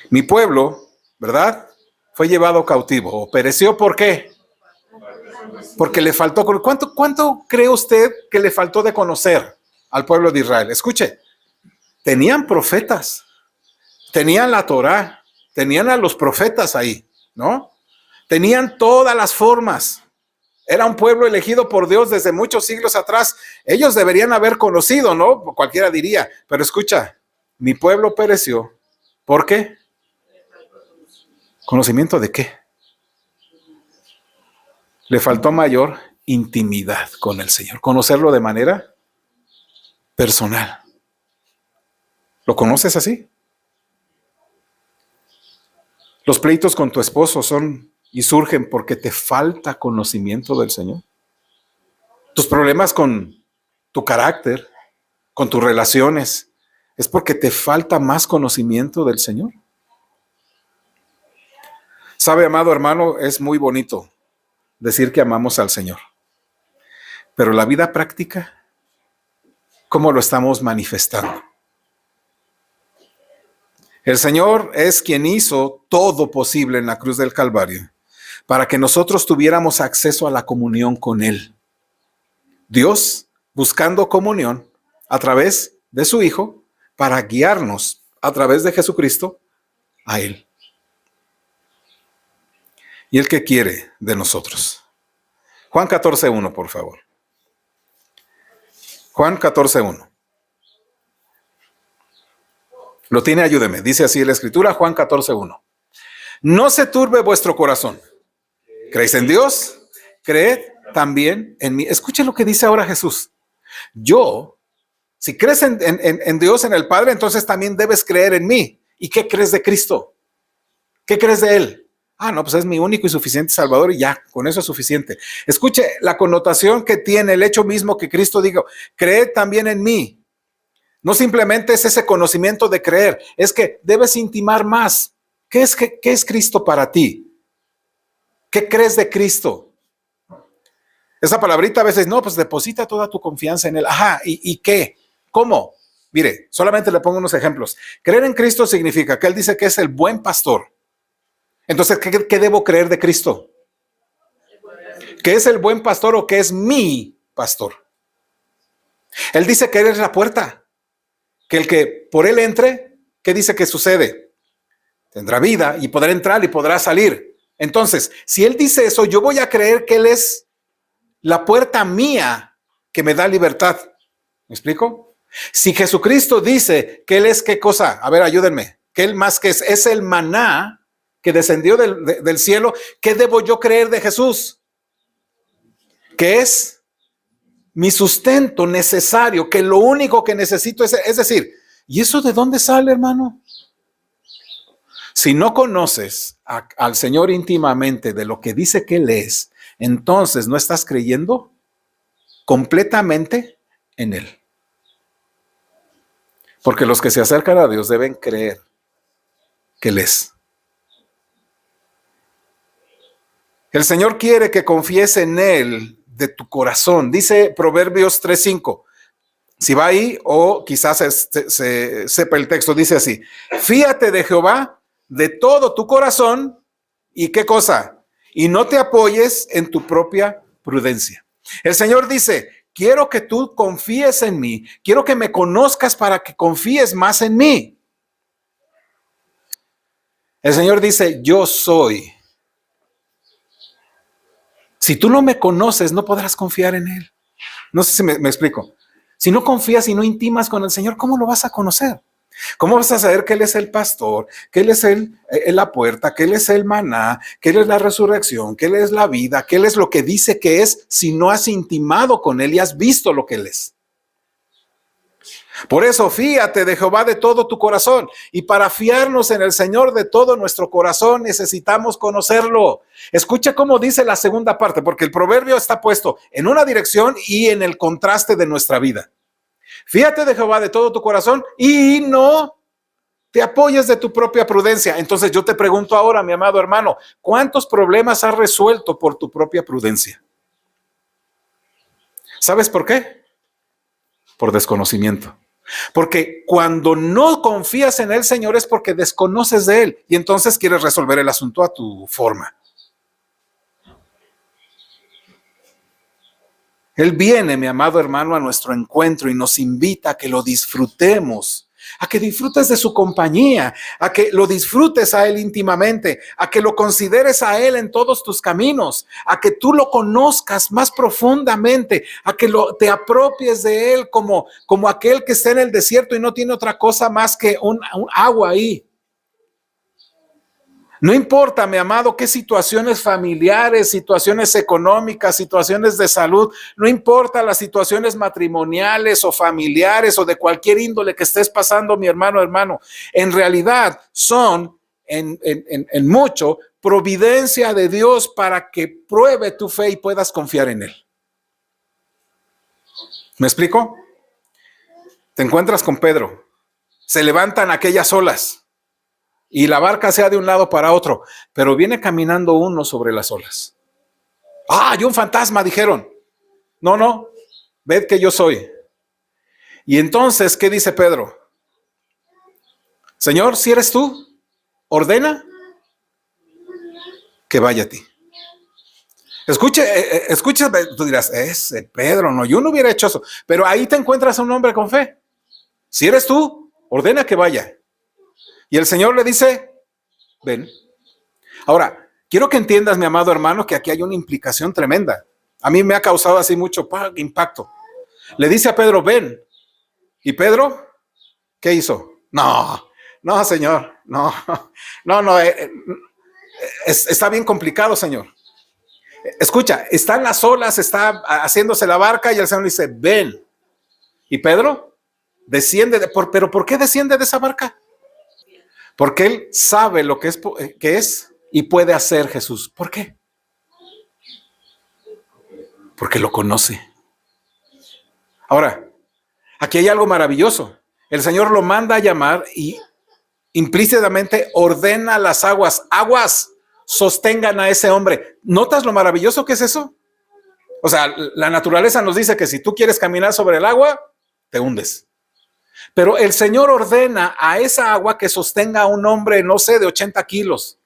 Mi pueblo, ¿verdad?, fue llevado cautivo o pereció. ¿Por qué? Porque le faltó. ¿Cuánto cree usted que le faltó de conocer al pueblo de Israel? Escuche, tenían profetas, tenían la Torá, tenían a los profetas ahí, ¿no? Tenían todas las formas. Era un pueblo elegido por Dios desde muchos siglos atrás. Ellos deberían haber conocido, ¿no? Cualquiera diría. Pero escucha, mi pueblo pereció. ¿Por qué? ¿Conocimiento de qué? Le faltó mayor intimidad con el Señor. Conocerlo de manera personal. ¿Lo conoces así? Los pleitos con tu esposo son y surgen porque te falta conocimiento del Señor. Tus problemas con tu carácter, con tus relaciones, es porque te falta más conocimiento del Señor. Sabe, amado hermano, es muy bonito decir que amamos al Señor. Pero la vida práctica, ¿cómo lo estamos manifestando? El Señor es quien hizo todo posible en la cruz del Calvario para que nosotros tuviéramos acceso a la comunión con Él. Dios buscando comunión a través de su Hijo para guiarnos a través de Jesucristo a Él. ¿Y Él qué quiere de nosotros? Juan 14:1, por favor. Juan 14:1. ¿Lo tiene? Ayúdeme. Dice así la Escritura, Juan 14:1. No se turbe vuestro corazón. ¿Creéis en Dios? Creed también en mí. Escuchen lo que dice ahora Jesús. Si crees en Dios, en el Padre, entonces también debes creer en mí. ¿Y qué crees de Cristo? ¿Qué crees de Él? No, pues es mi único y suficiente Salvador y ya, con eso es suficiente. Escuche la connotación que tiene el hecho mismo que Cristo dijo, creed también en mí. No simplemente es ese conocimiento de creer, es que debes intimar más. ¿Qué es Cristo para ti? ¿Qué crees de Cristo? Esa palabrita a veces, no, pues deposita toda tu confianza en Él. Ajá, ¿y qué? ¿Cómo? Mire, solamente le pongo unos ejemplos. Creer en Cristo significa que Él dice que es el buen pastor. Entonces, ¿qué debo creer de Cristo? ¿Que es el buen pastor o que es mi pastor? Él dice que Él es la puerta. Que el que por Él entre, ¿qué dice que sucede? Tendrá vida y podrá entrar y podrá salir. Entonces, si Él dice eso, yo voy a creer que Él es la puerta mía que me da libertad. ¿Me explico? Si Jesucristo dice que Él es ¿qué cosa? A ver, ayúdenme. Que Él más que es el maná que descendió del cielo, ¿qué debo yo creer de Jesús? Que es mi sustento necesario, que lo único que necesito es decir, ¿y eso de dónde sale, hermano? Si no conoces al Señor íntimamente de lo que dice que Él es, entonces no estás creyendo completamente en Él. Porque los que se acercan a Dios deben creer que Él es. El Señor quiere que confíes en Él de tu corazón. Dice Proverbios 3:5. Si va ahí o quizás se sepa el texto, dice así. Fíate de Jehová de todo tu corazón y ¿qué cosa? Y no te apoyes en tu propia prudencia. El Señor dice, quiero que tú confíes en mí. Quiero que me conozcas para que confíes más en mí. El Señor dice, yo soy. Si tú no me conoces, no podrás confiar en Él. No sé si me explico. Si no confías y no intimas con el Señor, ¿cómo lo vas a conocer? ¿Cómo vas a saber que Él es el pastor, que Él es la puerta, que Él es el maná, que Él es la resurrección, que Él es la vida, que Él es lo que dice que es si no has intimado con Él y has visto lo que Él es? Por eso, fíate de Jehová de todo tu corazón. Y para fiarnos en el Señor de todo nuestro corazón, necesitamos conocerlo. Escucha cómo dice la segunda parte, porque el proverbio está puesto en una dirección y en el contraste de nuestra vida. Fíate de Jehová de todo tu corazón y no te apoyes de tu propia prudencia. Entonces yo te pregunto ahora, mi amado hermano, ¿cuántos problemas has resuelto por tu propia prudencia? ¿Sabes por qué? Por desconocimiento. Porque cuando no confías en el Señor es porque desconoces de Él y entonces quieres resolver el asunto a tu forma. Él viene, mi amado hermano, a nuestro encuentro y nos invita a que lo disfrutemos, a que disfrutes de su compañía, a que lo disfrutes a Él íntimamente, a que lo consideres a Él en todos tus caminos, a que tú lo conozcas más profundamente, a que te apropies de Él como aquel que está en el desierto y no tiene otra cosa más que un agua ahí. No importa, mi amado, qué situaciones familiares, situaciones económicas, situaciones de salud, no importa las situaciones matrimoniales o familiares o de cualquier índole que estés pasando, mi hermano, en realidad son en mucho providencia de Dios para que pruebe tu fe y puedas confiar en Él. ¿Me explico? Te encuentras con Pedro, se levantan aquellas olas. Y la barca sea de un lado para otro, pero viene caminando uno sobre las olas. ¡Ah, y un fantasma! Dijeron. No, ved que yo soy. Y entonces, ¿qué dice Pedro? Señor, si eres tú, ordena que vaya a ti. Escucha, tú dirás, ese Pedro, no, yo no hubiera hecho eso. Pero ahí te encuentras a un hombre con fe. Si eres tú, ordena que vaya. Y el Señor le dice, ven. Ahora, quiero que entiendas, mi amado hermano, que aquí hay una implicación tremenda. A mí me ha causado así mucho impacto. Le dice a Pedro, ven. ¿Y Pedro qué hizo? No, Señor, no. Está bien complicado, Señor. Escucha, están las olas, está haciéndose la barca y el Señor le dice, ven. Y Pedro desciende, pero ¿por qué desciende de esa barca? Porque él sabe lo que es y puede hacer Jesús. ¿Por qué? Porque lo conoce. Ahora, aquí hay algo maravilloso. El Señor lo manda a llamar y implícitamente ordena las aguas. Aguas, sostengan a ese hombre. ¿Notas lo maravilloso que es eso? O sea, la naturaleza nos dice que si tú quieres caminar sobre el agua, te hundes. Pero el Señor ordena a esa agua que sostenga a un hombre, no sé, de 80 kilos.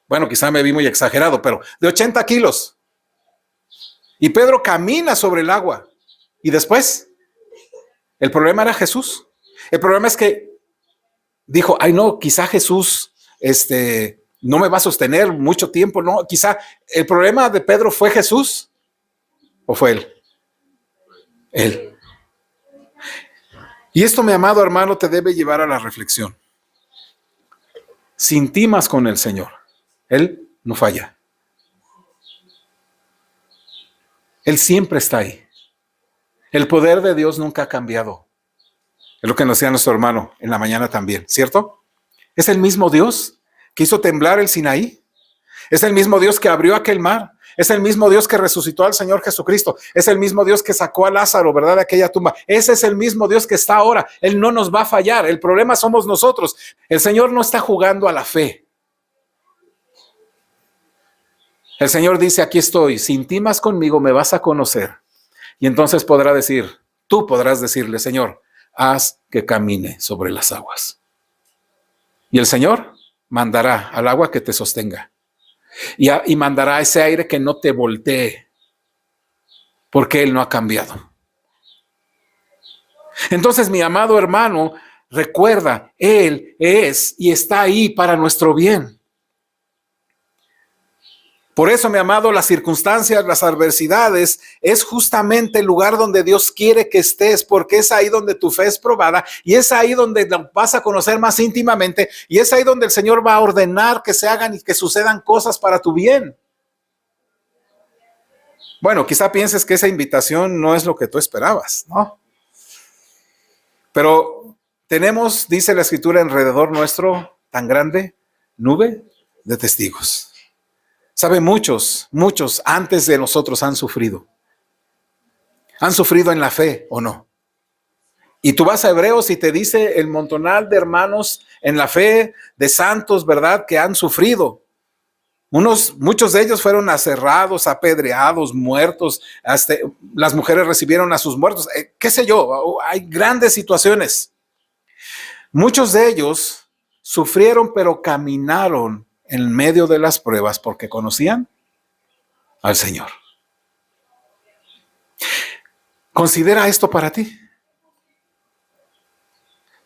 Bueno, quizá me vi muy exagerado, pero de 80 kilos. Y Pedro camina sobre el agua. Y después, el problema era Jesús. El problema es que dijo, ay no, quizá Jesús no me va a sostener mucho tiempo. No, quizá el problema de Pedro fue Jesús. ¿O fue él? Él. Y esto, mi amado hermano, te debe llevar a la reflexión. Si intimas con el Señor, Él no falla. Él siempre está ahí. El poder de Dios nunca ha cambiado. Es lo que nos decía nuestro hermano en la mañana también, ¿cierto? Es el mismo Dios que hizo temblar el Sinaí. Es el mismo Dios que abrió aquel mar. Es el mismo Dios que resucitó al Señor Jesucristo. Es el mismo Dios que sacó a Lázaro, ¿verdad?, de aquella tumba. Ese es el mismo Dios que está ahora. Él no nos va a fallar. El problema somos nosotros. El Señor no está jugando a la fe. El Señor dice, aquí estoy. Si intimas conmigo, me vas a conocer. Y entonces tú podrás decirle, Señor, haz que camine sobre las aguas. Y el Señor mandará al agua que te sostenga. Y mandará ese aire que no te voltee, porque Él no ha cambiado. Entonces, mi amado hermano, recuerda, Él es y está ahí para nuestro bien. Por eso, mi amado, las circunstancias, las adversidades, es justamente el lugar donde Dios quiere que estés, porque es ahí donde tu fe es probada y es ahí donde lo vas a conocer más íntimamente y es ahí donde el Señor va a ordenar que se hagan y que sucedan cosas para tu bien. Bueno, quizá pienses que esa invitación no es lo que tú esperabas, ¿no? Pero tenemos, dice la Escritura, alrededor nuestro tan grande nube de testigos. Sabe, muchos antes de nosotros han sufrido. Han sufrido en la fe, ¿o no? Y tú vas a Hebreos y te dice el montonal de hermanos en la fe, de santos, ¿verdad?, que han sufrido. Muchos de ellos fueron aserrados, apedreados, muertos. Hasta las mujeres recibieron a sus muertos. Qué sé yo, hay grandes situaciones. Muchos de ellos sufrieron, pero caminaron en medio de las pruebas porque conocían al Señor. Considera esto para ti.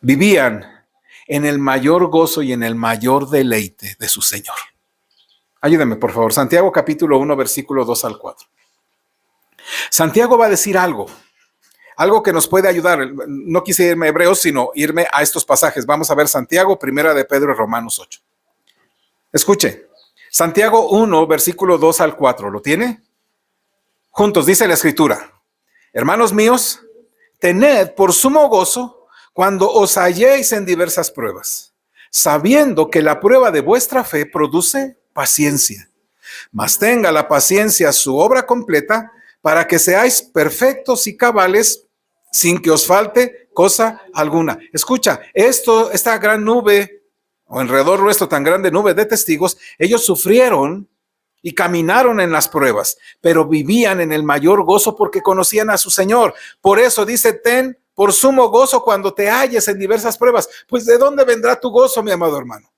Vivían en el mayor gozo y en el mayor deleite de su Señor. Ayúdame, por favor. Santiago capítulo 1, versículo 2 al 4. Santiago va a decir algo que nos puede ayudar. No quise irme a Hebreos, sino irme a estos pasajes. Vamos a ver Santiago, Primera de Pedro y Romanos 8. Escuche, Santiago 1, versículo 2 al 4. ¿Lo tiene? Juntos dice la Escritura: hermanos míos, tened por sumo gozo cuando os halléis en diversas pruebas, sabiendo que la prueba de vuestra fe produce paciencia. Mas tenga la paciencia su obra completa, para que seáis perfectos y cabales, sin que os falte cosa alguna. Escucha, esta gran nube, o alrededor nuestro tan grande nube de testigos, ellos sufrieron y caminaron en las pruebas, pero vivían en el mayor gozo porque conocían a su Señor. Por eso dice, ten por sumo gozo cuando te halles en diversas pruebas. Pues ¿de dónde vendrá tu gozo, mi amado hermano?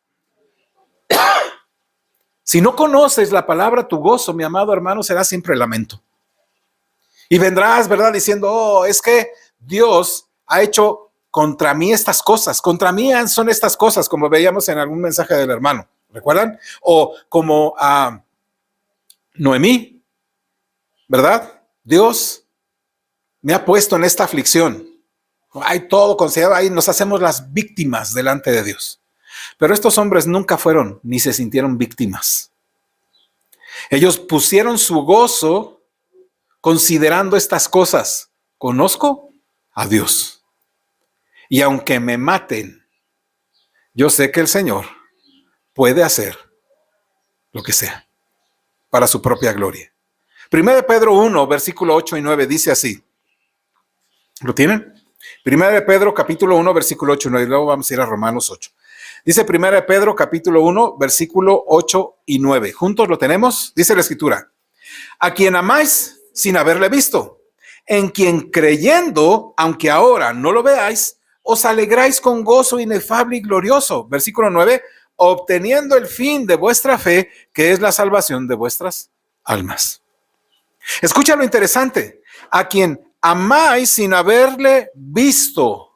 Si no conoces la palabra, tu gozo, mi amado hermano, será siempre lamento. Y vendrás, ¿verdad?, diciendo, oh, es que Dios ha hecho contra mí estas cosas. Contra mí son estas cosas, como veíamos en algún mensaje del hermano. ¿Recuerdan? O como a Noemí, ¿verdad? Dios me ha puesto en esta aflicción. Hay todo considerado, ahí nos hacemos las víctimas delante de Dios. Pero estos hombres nunca fueron ni se sintieron víctimas. Ellos pusieron su gozo considerando estas cosas. Conozco a Dios. Y aunque me maten, yo sé que el Señor puede hacer lo que sea para su propia gloria. 1 Pedro 1, versículo 8 y 9 dice así. ¿Lo tienen? 1 Pedro capítulo 1, versículo 8 y 9. Luego vamos a ir a Romanos 8. Dice 1 Pedro capítulo 1, versículo 8 y 9. ¿Juntos lo tenemos? Dice la Escritura. A quien amáis sin haberle visto, en quien creyendo, aunque ahora no lo veáis, os alegráis con gozo inefable y glorioso. Versículo 9. Obteniendo el fin de vuestra fe, que es la salvación de vuestras almas. Escucha lo interesante. A quien amáis sin haberle visto,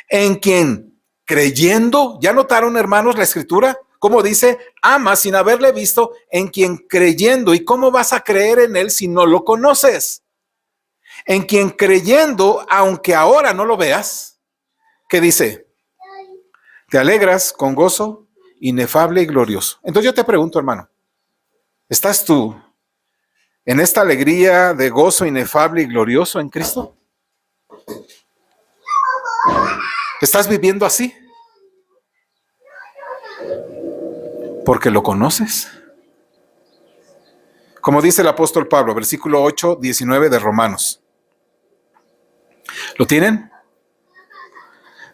en quien creyendo, ¿ya notaron, hermanos, la Escritura? Como dice, ama sin haberle visto, en quien creyendo. ¿Y cómo vas a creer en él si no lo conoces? En quien creyendo, aunque ahora no lo veas, ¿qué dice? Te alegras con gozo inefable y glorioso. Entonces yo te pregunto, hermano, ¿estás tú en esta alegría de gozo inefable y glorioso en Cristo? ¿Estás viviendo así? Porque lo conoces. Como dice el apóstol Pablo, versículo 8, 19 de Romanos. ¿Lo tienen?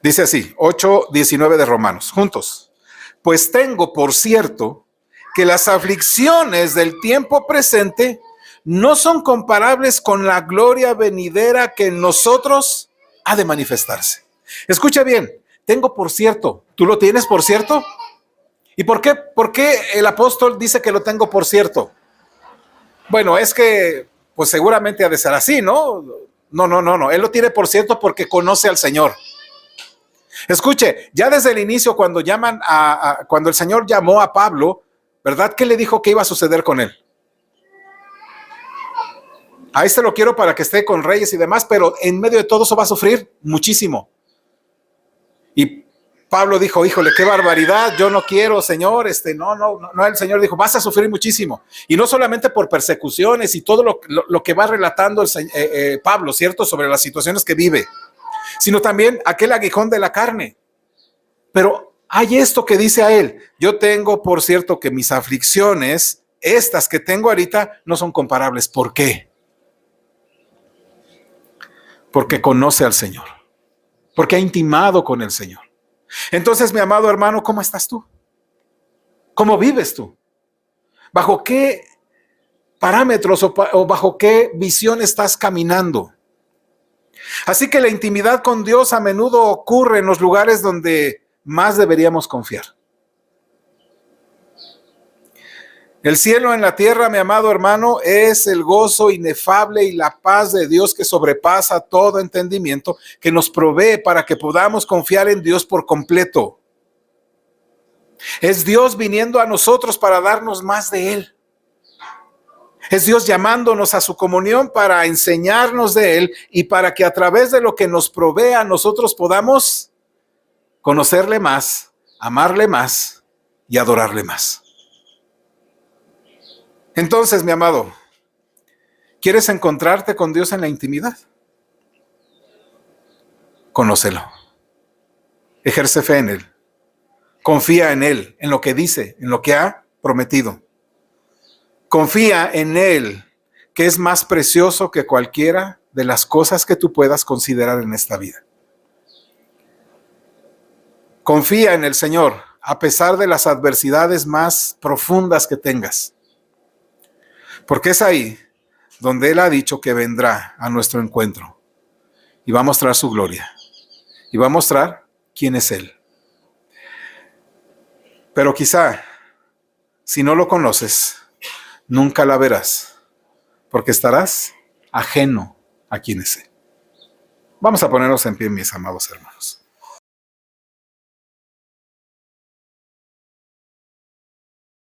Dice así, 8, 19 de Romanos, juntos. Pues tengo por cierto que las aflicciones del tiempo presente no son comparables con la gloria venidera que en nosotros ha de manifestarse. Escucha bien, tengo por cierto. ¿Tú lo tienes por cierto? ¿Y por qué el apóstol dice que lo tengo por cierto? Bueno, es que pues seguramente ha de ser así, ¿no? No. Él lo tiene por cierto porque conoce al Señor. Escuche, ya desde el inicio cuando cuando el Señor llamó a Pablo, ¿verdad? ¿Qué le dijo que iba a suceder con él? A este lo quiero para que esté con reyes y demás, pero en medio de todo eso va a sufrir muchísimo. Y Pablo dijo, híjole, qué barbaridad, yo no quiero, Señor, no, el Señor dijo, vas a sufrir muchísimo. Y no solamente por persecuciones y todo lo que va relatando Pablo, ¿cierto? Sobre las situaciones que vive, sino también aquel aguijón de la carne. Pero hay esto que dice a él, yo tengo por cierto que mis aflicciones, estas que tengo ahorita, no son comparables. ¿Por qué? Porque conoce al Señor, porque ha intimado con el Señor. Entonces, mi amado hermano, ¿cómo estás tú? ¿Cómo vives tú? ¿Bajo qué parámetros o bajo qué visión estás caminando? Así que la intimidad con Dios a menudo ocurre en los lugares donde más deberíamos confiar. El cielo en la tierra, mi amado hermano, es el gozo inefable y la paz de Dios que sobrepasa todo entendimiento, que nos provee para que podamos confiar en Dios por completo. Es Dios viniendo a nosotros para darnos más de Él. Es Dios llamándonos a su comunión para enseñarnos de Él y para que a través de lo que nos provea nosotros podamos conocerle más, amarle más y adorarle más. Entonces, mi amado, ¿quieres encontrarte con Dios en la intimidad? Conócelo. Ejerce fe en Él. Confía en Él, en lo que dice, en lo que ha prometido. Confía en Él, que es más precioso que cualquiera de las cosas que tú puedas considerar en esta vida. Confía en el Señor, a pesar de las adversidades más profundas que tengas. Porque es ahí donde Él ha dicho que vendrá a nuestro encuentro y va a mostrar su gloria y va a mostrar quién es Él. Pero quizá, si no lo conoces, nunca la verás, porque estarás ajeno a quién es Él. Vamos a ponernos en pie, mis amados hermanos.